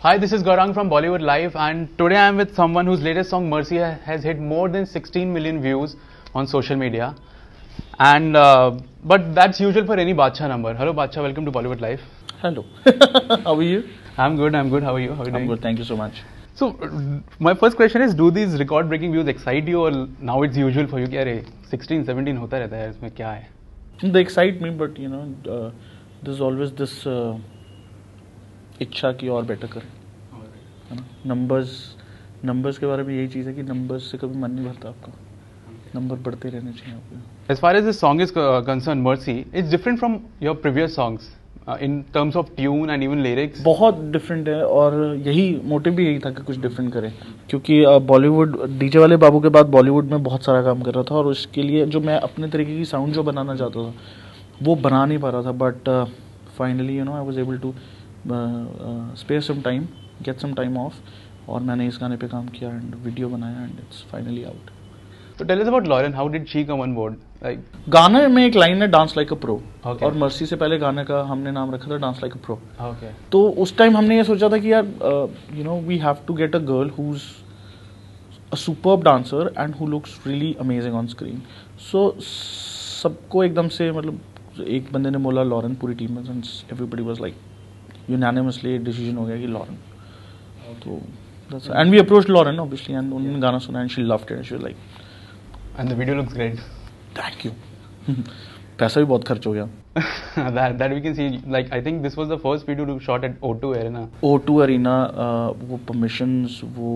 Hi, this is Gaurang from Bollywood Live, and today I am with someone whose latest song Mercy has hit more than 16 million views on social media. And but that's usual for any Badshah number. Hello Badshah, welcome to Bollywood Live. Hello. How are you? I'm good. How are you? How are you doing? I'm good. Thank you so much. So my first question is, do these record-breaking views excite you, or now it's usual for you? कि अरे 16, 17 होता रहता है, इसमें क्या है? They excite me, but you know, there's always this इच्छा की और बेटर करें, है ना? नंबर्स के बारे में यही चीज़ है कि नंबर्स से कभी मन नहीं भरता आपका, नंबर बढ़ते रहने चाहिए आपको. As far as this song is concerned, Mercy, it's different from your previous songs in terms of tune and even lyrics. बहुत डिफरेंट है और यही मोटिव भी यही था कि कुछ डिफरेंट करें, क्योंकि बॉलीवुड डीजे वाले बाबू के बाद बॉलीवुड में बहुत सारा काम कर रहा था और उसके लिए जो मैं अपने तरीके की साउंड जो बनाना चाहता था वो बना नहीं पा रहा था. But finally you know I was able to spare some time, get some time off, और मैंने इस गाने पे काम किया एंड वीडियो बनाया and it's finally out. So tell us about Lauren. How did she come on board? Like गाने में एक लाइन है dance like a pro, Okay. और मर्सी से पहले गाने का हमने नाम रखा था dance like a pro. okay. तो उस टाइम हमने ये सोचा था कि यार you know we have to get a girl who is a superb dancer and who looks really amazing on screen. So सबको एकदम से मतलब एक बंदे ने बोला लॉरेन, पूरी टीम में everybody was like unanimously decision हो गया कि लॉरेन. तो and we approached Lauren obviously and उन्होंने गाना सुना and she loved it. She was like And the video looks great. Thank you. पैसा भी बहुत खर्च हो गया. that we can see. Like I think this was the first video to shot at O2 Arena. O2 Arena वो permissions वो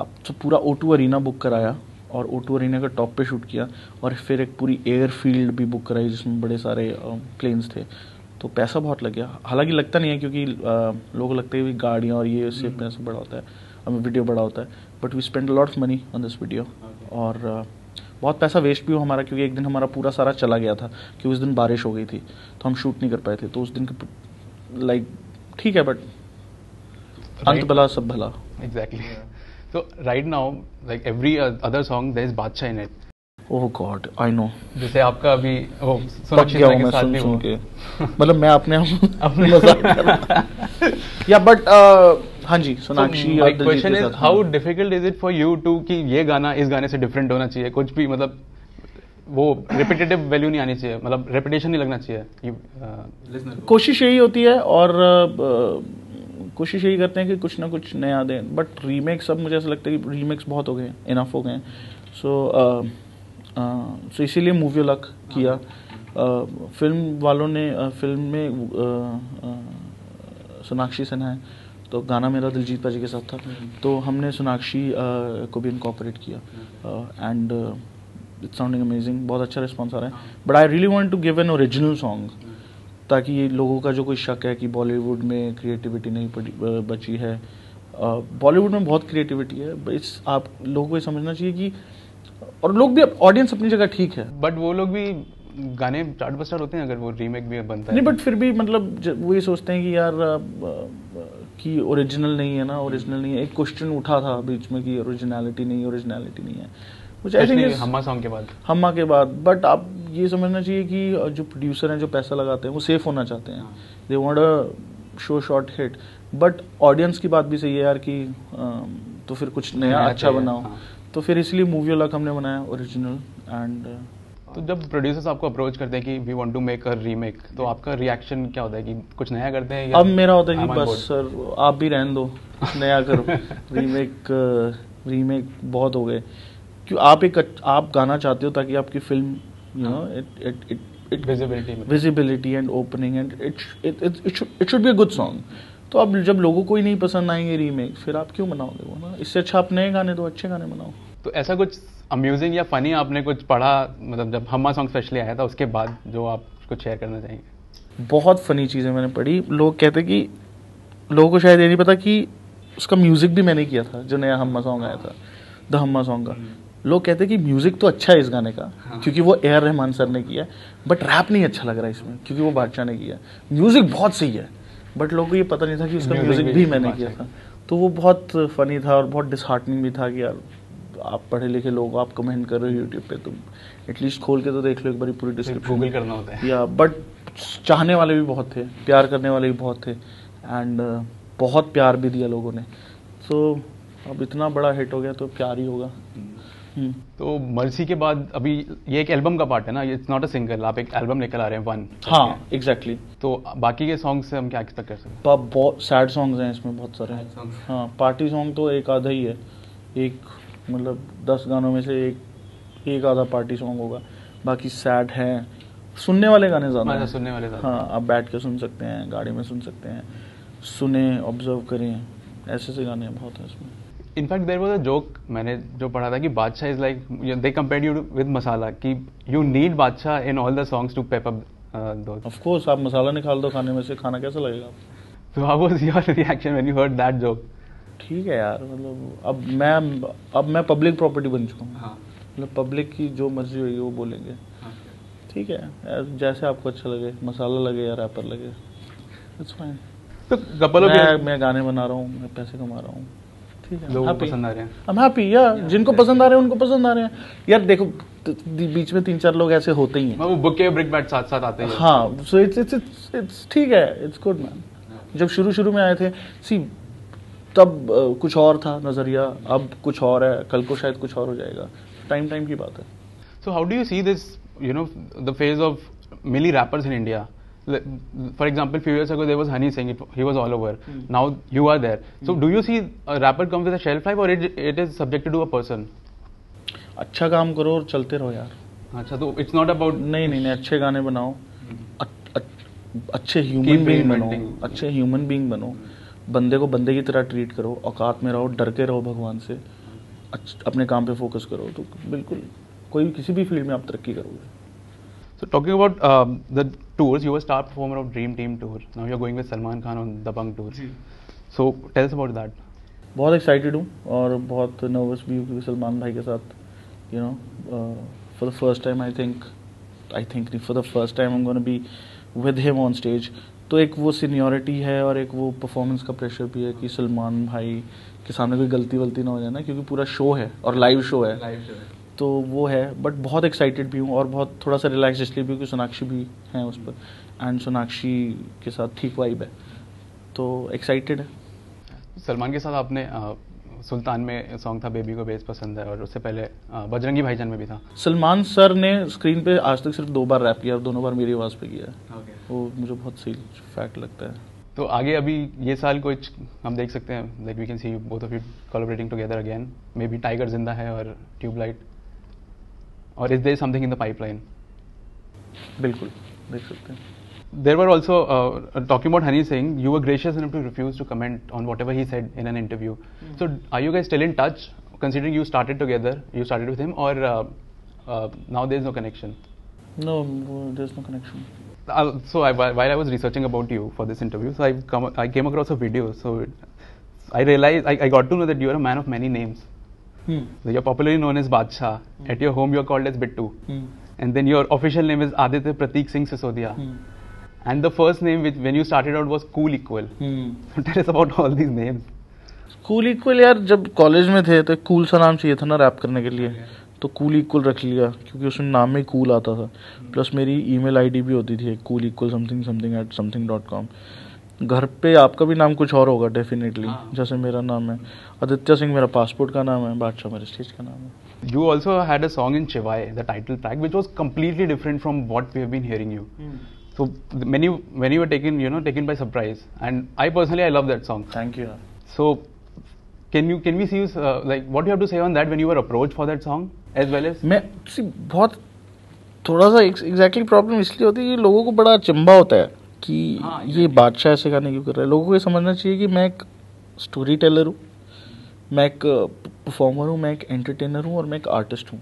आप तो पूरा O2 Arena बुक कराया और O2 Arena का टॉप पे शूट किया और फिर एक पूरी एयरफील्ड भी बुक कराई जिसमें बड़े सारे प्लेन्स थे. तो पैसा बहुत लग गया. हालांकि लगता नहीं है क्योंकि लोगों को लगता है कि गाड़ियाँ और ये उससे पैसा बड़ा होता है, हमें वीडियो बड़ा होता है. But we spend a lot of money on this video और बहुत पैसा वेस्ट भी हुआ हमारा, क्योंकि एक दिन हमारा पूरा सारा चला गया था क्योंकि उस दिन बारिश हो गई थी तो हम शूट नहीं कर पाए थे. तो उस दिन लाइक ठीक है, बट अंत भला सब भला. Exactly. So right now, like every other song, there is Badshah in it. Oh God, I know. जैसे आपका अभी वो पक गया हूँ मैं सुन सुन के. मतलब मैं अपने मजाक कर रहा था. या बट हाँ जी, Sonakshi. My question is, how difficult is it for you to कि ये गाना इस गाने से डिफरेंट होना चाहिए, कुछ भी मतलब वो रिपीटेटिव वैल्यू नहीं आनी चाहिए, मतलब रेपिटेशन नहीं लगना चाहिए. कोशिश यही होती है और कोशिश यही करते हैं कि कुछ ना कुछ नया दें. बट रीमेक्स, अब मुझे ऐसा लगता है कि रीमेक्स बहुत हो गए, इनफ हो गए. सो इसीलिए मूवी लक किया. फिल्म वालों ने फिल्म में सोनाक्षी सिन्हा है तो गाना मेरा दिलजीत पाजी के साथ था, तो हमने सोनाक्षी को भी इनकॉर्पोरेट किया एंड इट्स साउंडिंग अमेजिंग. बहुत अच्छा रिस्पॉन्स आ रहा है. But I really want to give an original song, ताकि ये लोगों का जो कोई शक है कि बॉलीवुड में क्रिएटिविटी नहीं बची है. बॉलीवुड में बहुत क्रिएटिविटी है. इस आप लोगों को ये समझना चाहिए कि, और लोग भी, ऑडियंस अपनी जगह ठीक है, बट वो लोग भी गाने चार्टबस्टर होते हैं अगर वो रीमेक भी बनता है. नहीं, बट फिर भी मतलब वो ये सोचते हैं कि यार कि ओरिजिनल नहीं है ना, ओरिजिनल नहीं है. एक क्वेश्चन उठा था बीच में कि ओरिजिनलिटी नहीं है, which I think is Humma song के बाद. बट आप ये समझना चाहिए कि जो प्रोड्यूसर हैं, जो पैसा लगाते हैं, वो सेफ होना चाहते हैं. They want a show short hit. But audience की बात भी सही है यार कि तो फिर कुछ नया अच्छा बनाओ. तो फिर इसलिए मूवी लक हमने बनाया ओरिजिनल. एंड तो जब प्रोड्यूसर्स आपको अप्रोच करते हैं कि we want to make a remake, तो आपका रिएक्शन क्या होता है कि कुछ नया करते हैं? अब मेरा होता है कि बस सर आप भी रहने दो, नया करो. रीमेक बहुत हो गए. क्यों आप गाना चाहते हो ताकि आपकी film you know visibility and opening and it should be a good song. तो अब जब लोगों को ही नहीं पसंद आएंगे रीमेक, फिर आप क्यों बनाओगे वो ना? इससे अच्छा आप नए गाने दो, अच्छे गाने बनाओ. तो ऐसा कुछ अम्यूजिंग या फनी आपने कुछ पढ़ा, मतलब जब हम्मा सॉन्ग स्पेशली आया था उसके बाद, जो आप कुछ शेयर करना चाहेंगे? बहुत फनी चीज़ें मैंने पढ़ी. लोग कहते कि लोगों को शायद ये नहीं पता कि उसका म्यूजिक भी मैंने किया था. जो नया हम्मा सॉन्ग आया था, द हम्मा सॉन्ग का, लोग कहते हैं कि म्यूजिक तो अच्छा है इस गाने का, क्योंकि वो ए आर रहमान सर ने किया, बट रैप नहीं अच्छा लग रहा है इसमें क्योंकि वो बादशाह ने किया. म्यूजिक बहुत सही है, बट लोगों को ये पता नहीं था कि उसका म्यूजिक भी मैंने किया था. तो वो बहुत फनी था और बहुत डिसहार्टनिंग भी था कि यार आप पढ़े लिखे लोग, आप कमेंट कर रहे हो यूट्यूब पे, तुम एटलीस्ट खोल के तो देख लो एक बार पूरी डिस्क्रिप्शन. गूगल करना होता है. या बट चाहने वाले भी बहुत थे, प्यार करने वाले भी बहुत थे. एंड बहुत प्यार भी दिया लोगों ने, तो अब इतना बड़ा हिट हो गया तो प्यार ही होगा। तो मर्सी के बाद अभी ये एक एल्बम का पार्ट है ना, इट्स नॉट अ सिंगल, आप एक एल्बम लेकर आ रहे हैं वन। हाँ एग्जैक्टली। तो बाकी के सॉन्ग से हम क्या एक्सपेक्ट कर सकते हैं? बहुत सैड सॉन्ग्स हैं इसमें, बहुत सारे। हाँ पार्टी सॉन्ग तो एक आधा ही है, एक मतलब 10 गानों में से एक आधा पार्टी सॉन्ग होगा, बाकी सैड है, सुनने वाले गाने ज़्यादा हैं। सुनने वाले ज़्यादा। हाँ आप बैठ के सुन सकते हैं, गाड़ी में सुन सकते हैं, सुने ऑब्जर्व करें, ऐसे से गाने बहुत हैं इसमें। In fact there was a joke मैंने जो पढ़ा था कि Badshah is like they compared you with masala, कि you need Badshah in all the songs to pep up those. Of course, आप मसाला निकाल दो खाने में से, खाना कैसा लगेगा आपको? So how was your reaction when you heard that joke? ठीक है यार, मतलब अब मैं पब्लिक प्रॉपर्टी बन चुका हूँ। हाँ। मतलब पब्लिक की जो मर्जी होगी वो बोलेंगे। हाँ। ठीक है, जैसे आपको अच्छा लगे, मसाला लगे या रैपर लगे, इट्स फाइन। तो कपल मैं गाने बना रहा हूँ, मैं पैसे कमा रहा हूँ, ठीक है, लोगों को पसंद आ रहे हैं, I'm happy, या जिनको पसंद आ रहे हैं उनको पसंद आ रहे हैं। यार देखो बीच में 3-4 लोग ऐसे होते ही हैं, वो बुके ब्रिक बैट साथ साथ आते हैं। हाँ, सो इट्स ठीक है, इट्स गुड मैन। जब शुरू में आए थे तब कुछ और था नजरिया, अब कुछ और है, कल को शायद कुछ और हो जाएगा, टाइम की बात है। So how do you see this, you know, the phase of mainly rappers in India? For example, few years ago there was Honey Singh, he was all over. Now you are there. So do you see a rapper come with a shelf life, or it is subjected to a person? अच्छा काम करो और चलते रहो यार। अच्छा, तो it's not about नहीं, अच्छे गाने बनाओ, अच्छे ह्यूमन बीइंग बनो, अच्छे ह्यूमन बीइंग बनो, बंदे को बंदे की तरह ट्रीट करो, औकात में रहो, डर के रहो भगवान से, अपने काम पे फोकस करो, तो बिल्कुल कोई किसी भी फील्ड में आप तरक्की करोगे। So talking about the tours, you were star performer of Dream Team tour. Now you're going with Salman Khan on the Dabangg tour. So tell us about that. बहुत एक्साइटेड हूँ और बहुत नर्वस भी हूँ, क्योंकि सलमान भाई के साथ you know for the first time I think for the first time I am gonna be with him on stage. तो एक वो सीनियरिटी है और एक वो परफॉर्मेंस का प्रेशर भी है कि सलमान भाई के सामने कोई गलती ना हो जाए ना, क्योंकि पूरा शो है और लाइव शो है, तो वो है। बट बहुत एक्साइटेड भी हूँ और बहुत थोड़ा सा रिलैक्स इसलिए भी, क्योंकि सोनाक्षी भी हैं उस पर, एंड सोनाक्षी के साथ ठीक वाइब है, तो एक्साइटेड है। सलमान के साथ आपने सुल्तान में सॉन्ग था बेबी को बेस पसंद है, और उससे पहले बजरंगी भाईजान में भी था। सलमान सर ने स्क्रीन पे आज तक सिर्फ 2 बार रैप किया और दोनों बार मेरी आवाज़ पे किया है। वो मुझे बहुत सही फैक्ट लगता है। तो आगे अभी ये साल कुछ हम देख सकते हैं, like we can see both of you collaborating together again, maybe Tiger Zinda Hai और ट्यूबलाइट, और is there something in the pipeline? बिल्कुल देख सकते हैं। There were also talking about Honey Singh, you were gracious enough to refuse to comment on whatever he said in an interview. So are you guys still in touch, considering you started together, you started with him, or now there's no connection? No, there's no connection. So while I was researching about you for this interview, so I came across a video. So I realized I got to know that you are a man of many names. So you're popularly known as Badshah. At your home, you're called as Bittu. And then your official name is Aditya Prateek Singh Sisodia. And the first name which when you started out was Cool Equal. So tell us about all these names. Cool Equal यार, जब college में थे तो cool सा नाम चाहिए था ना रैप करने के लिए, तो कूल इक्वल रख लिया, क्योंकि उसमें नाम में कूल आता था। प्लस मेरी ईमेल आईडी भी होती थी cool=something@something.com। घर पे आपका भी नाम कुछ और होगा डेफिनेटली, जैसे मेरा नाम है आदित्य सिंह, मेरा पासपोर्ट का नाम है, बादशाह मेरे स्टेज का नाम है। You also had a song in Chivai, the title track, which was completely different from what we have been hearing you. So many were taken by surprise, and I personally I love that song. Thank you. So can we see you like what do you have to say on that when you were approached for that song as well as? मैं बहुत थोड़ा सा exactly problem इसलिए होती है कि लोगों को बड़ा चिंबा होता है कि ये बादशाह ऐसे गाने क्यों कर रहा है। लोगों को ये समझना चाहिए कि मैं एक स्टोरी टेलर हूँ, मैं एक परफॉर्मर हूँ, मैं एक एंटरटेनर हूँ और मैं एक आर्टिस्ट हूँ।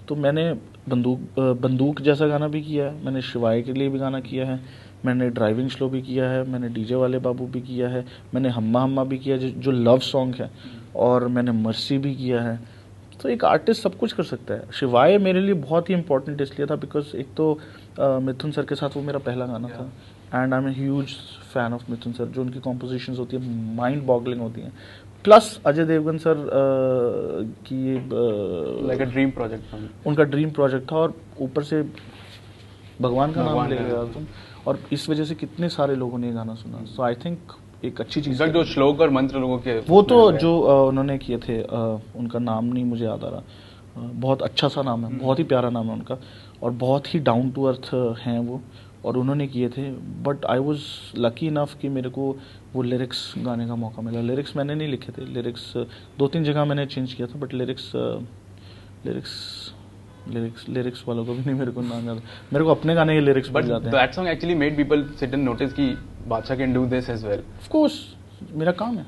तो मैंने बंदूक जैसा गाना भी किया है, मैंने शिवाय के लिए भी गाना किया है, मैंने ड्राइविंग स्लो भी किया है, मैंने डीजे वाले बाबू भी किया है, मैंने हम्मा हम्मा भी किया है जो लव सॉन्ग है, और मैंने मर्सी भी किया है। तो एक आर्टिस्ट सब कुछ कर सकता है। शिवाय मेरे लिए बहुत ही इंपॉर्टेंट इसलिए था बिकॉज एक तो मिथुन सर के साथ वो मेरा पहला गाना था, and I am a huge fan of Mithun sir. जो उनकी कॉम्पोजिशंस होती है माइंड बॉगलिंग होती हैं। प्लस अजय देवगन सर की लाइक अ ड्रीम प्रोजेक्ट, उनका ड्रीम प्रोजेक्ट था, और ऊपर से भगवान का नाम ले गया तुम, और इस वजह से कितने सारे लोगों ने ये गाना सुना। सो आई थिंक एक अच्छी चीज़ जो श्लोक और मंत्र लोगों के वो तो जो उन्होंने किए थे, उनका नाम नहीं मुझे याद आ रहा, बहुत अच्छा सा नाम है, बहुत ही प्यारा नाम है उनका, और बहुत ही डाउन टू अर्थ हैं वो, और उन्होंने किए थे। But I was lucky enough कि मेरे को वो लिरिक्स गाने का मौका मिला। लिरिक्स मैंने नहीं लिखे थे, लिरिक्स 2-3 जगह मैंने चेंज किया था, बट लिरिक्स लिरिक्स वालों को भी नहीं मेरे को नाम याद, मेरे को अपने गाने के लिरिक्स बट भूल जाते हैं। That song actually made people sit and notice कि Badshah can do this as well. Of course मेरा काम है,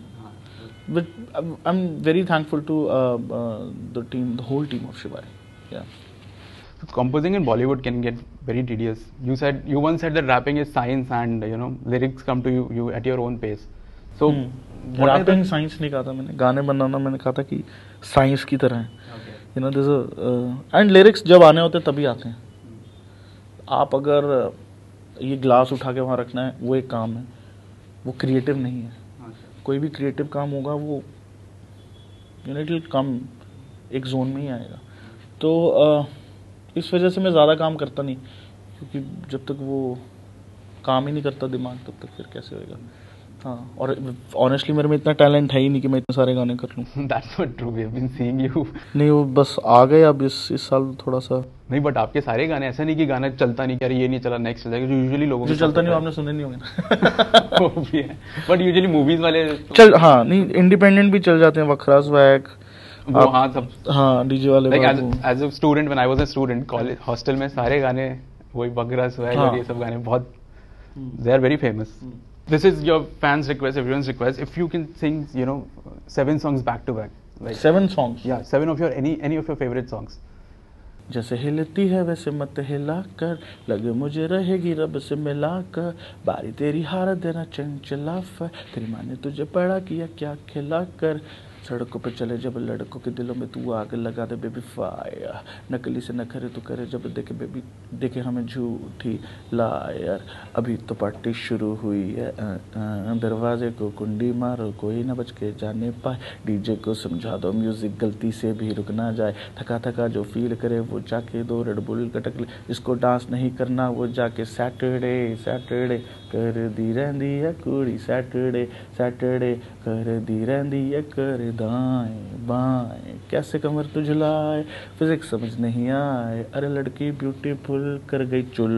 but I am very thankful to the team, the whole team of Shivaay. या Composing in Bollywood can get very tedious. You once said that rapping is science and lyrics come to you at your own pace. So rapping science नहीं कहा था मैंने, गाने बनाना मैंने कहा था कि साइंस की तरह है। You know this and lyrics जब आने होते तभी आते हैं। आप अगर ये ग्लास उठा के वहाँ रखना है वो एक काम है, वो क्रिएटिव नहीं है। कोई भी क्रिएटिव काम होगा वो इट विल कम एक जोन में ही आएगा। तो इस वजह से मैं ज़्यादा काम करता नहीं, क्योंकि जब तक वो काम ही नहीं करता दिमाग तब तक फिर कैसे होएगा। हाँ, और ऑनेस्टली मेरे में इतना टैलेंट है ही नहीं कि मैं इतने सारे गाने कर लूँ। That's not true. We have been seeing you. नहीं, वो बस आ गए अब इस साल थोड़ा सा। नहीं, बट आपके सारे गाने ऐसा नहीं कि गाना चलता नहीं, अरे ये नहीं चला नेक्स्ट चल जाएगा, जो यूजुअली लोगों जो चलता नहीं आपने सुने नहीं होंगे ना। वो भी है, बट यूजुअली मूवीज वाले चल, हाँ नहीं, इंडिपेंडेंट भी चल जाते हैं, वखरा स्वैग वो, हाँ सब, हाँ डीजे वाले। As a student, when I was a student college hostel में सारे गाने वही वखरा स्वैग और ये सब गाने बहुत, they are very famous. This is your fans' request, everyone's request. If you can sing, 7 songs back to back, like 7 songs. Yeah, 7 of your any of your favorite songs. जैसे हिलती है वैसे मत हिला कर, लगे मुझे रहेगी रब से मिला कर, बारी तेरी हार देना चंचला फर, तेरी माँ ने तुझे पढ़ा किया क्या खिला कर, सड़कों पे चले जब लड़कों के दिलों में तू आग लगा दे बेबी फायर, नकली से नखरे तो करे जब देखे बेबी, देखे हमें झूठी लायर, अभी तो पार्टी शुरू हुई है, दरवाजे को कुंडी मारो कोई ना बच के जाने पाए, डीजे को समझा दो म्यूजिक गलती से भी रुक ना जाए, थका थका जो फील करे वो जाके 2 रेड बुल कटक ले, इसको डांस नहीं करना वो जाके सैटरडे सैटरडे कर दी रहंदी है कुड़ी, सैटरडे सैटरडे कर दी रहंदी है कर दाएं बाएं, कैसे कमर तू झुलाए फिजिक्स समझ नहीं आए, अरे लड़की ब्यूटीफुल कर गई चुल,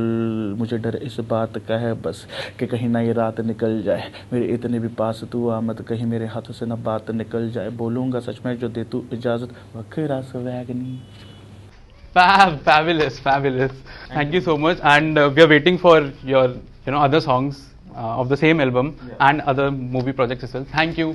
मुझे डर इस बात का है बस कि कहीं ना ये रात निकल जाए, मेरे इतने भी पास तू आ मत कहीं मेरे हाथों से ना बात निकल जाए, बोलूँगा सच में जो दे तू इजाज़त, वखरा स्वैगनी। Fabulous. Thank you so much, and we are waiting for your other songs of the same album and other movie projects as well. Thank you.